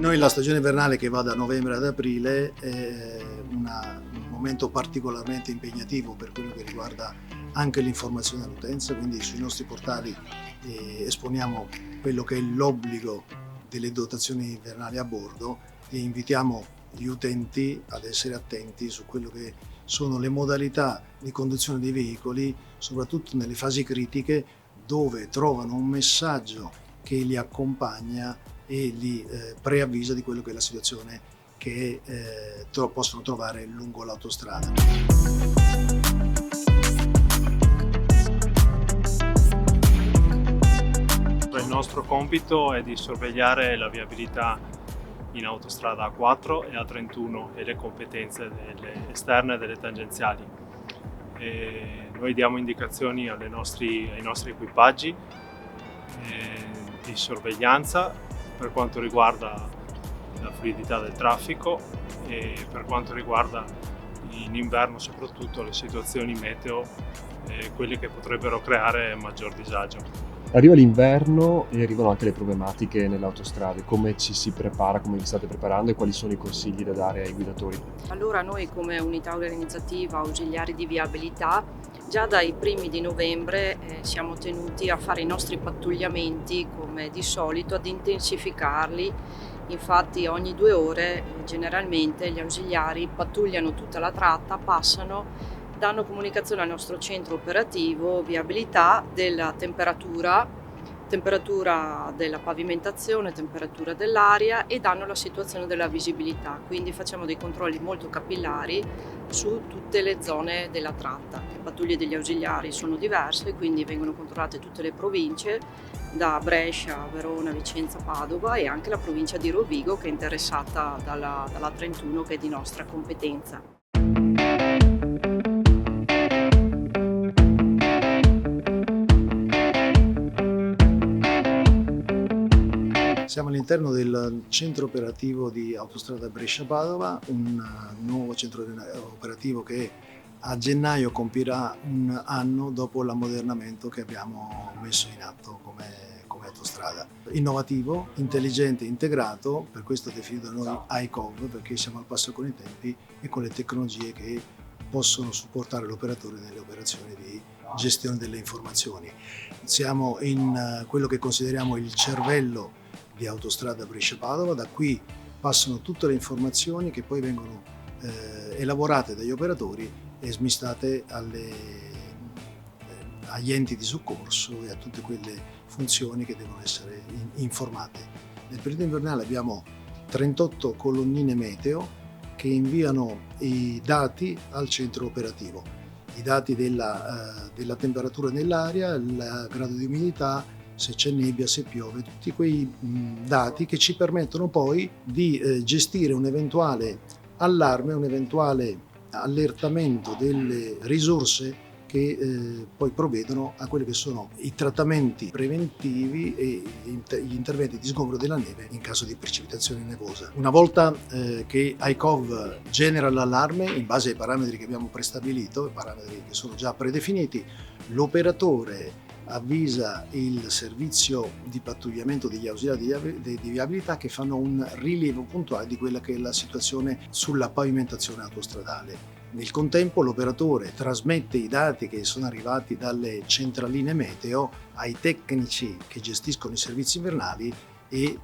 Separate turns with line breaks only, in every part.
noi la stagione invernale che va da novembre ad aprile è un momento particolarmente impegnativo per quello che riguarda anche l'informazione all'utenza, quindi sui nostri portali esponiamo quello che è l'obbligo delle dotazioni invernali a bordo e invitiamo gli utenti ad essere attenti su quello che sono le modalità di conduzione dei veicoli, soprattutto nelle fasi critiche dove trovano un messaggio che li accompagna e li preavvisa di quello che è la situazione che possono trovare lungo l'autostrada.
Il nostro compito è di sorvegliare la viabilità in autostrada A4 e A31 e le competenze esterne delle tangenziali. Noi diamo indicazioni ai nostri equipaggi di sorveglianza per quanto riguarda la fluidità del traffico e per quanto riguarda in inverno soprattutto le situazioni meteo, quelle che potrebbero creare maggior disagio.
Arriva l'inverno e arrivano anche le problematiche nelle autostrade. Come ci si prepara, come vi state preparando e quali sono i consigli da dare ai guidatori?
Allora noi come unità organizzativa ausiliari di viabilità già dai primi di novembre siamo tenuti a fare i nostri pattugliamenti come di solito, ad intensificarli. Infatti ogni 2 ore generalmente gli ausiliari pattugliano tutta la tratta, passano, danno comunicazione al nostro centro operativo viabilità della temperatura della pavimentazione, temperatura dell'aria e danno la situazione della visibilità. Quindi facciamo dei controlli molto capillari su tutte le zone della tratta. Le pattuglie degli ausiliari sono diverse, quindi vengono controllate tutte le province, da Brescia, Verona, Vicenza, Padova e anche la provincia di Rovigo che è interessata dalla 31 che è di nostra competenza.
Siamo all'interno del centro operativo di Autostrada Brescia-Padova, un nuovo centro operativo che a gennaio compirà un anno dopo l'ammodernamento che abbiamo messo in atto come autostrada. Innovativo, intelligente, integrato, per questo definito da noi iCov, perché siamo al passo con i tempi e con le tecnologie che possono supportare l'operatore nelle operazioni di gestione delle informazioni. Siamo in quello che consideriamo il cervello di Autostrada Brescia-Padova, da qui passano tutte le informazioni che poi vengono elaborate dagli operatori e smistate agli enti di soccorso e a tutte quelle funzioni che devono essere informate. Nel periodo invernale abbiamo 38 colonnine meteo che inviano i dati al centro operativo, i dati della temperatura nell'aria, il grado di umidità, se c'è nebbia, se piove, tutti quei dati che ci permettono poi di gestire un eventuale allarme, un eventuale allertamento delle risorse che poi provvedono a quelli che sono i trattamenti preventivi e gli interventi di sgombero della neve in caso di precipitazione nevosa. Una volta che iCov genera l'allarme in base ai parametri che abbiamo prestabilito, parametri che sono già predefiniti, l'operatore avvisa il servizio di pattugliamento degli ausiliari di viabilità che fanno un rilievo puntuale di quella che è la situazione sulla pavimentazione autostradale. Nel contempo l'operatore trasmette i dati che sono arrivati dalle centraline meteo ai tecnici che gestiscono i servizi invernali e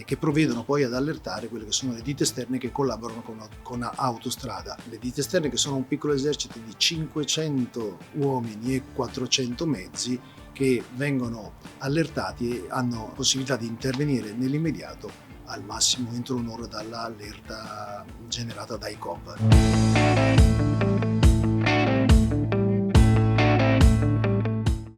che provvedono poi ad allertare quelle che sono le ditte esterne che collaborano con Autostrada. Le ditte esterne che sono un piccolo esercito di 500 uomini e 400 mezzi che vengono allertati e hanno possibilità di intervenire nell'immediato al massimo entro un'ora dall'allerta generata da iCov.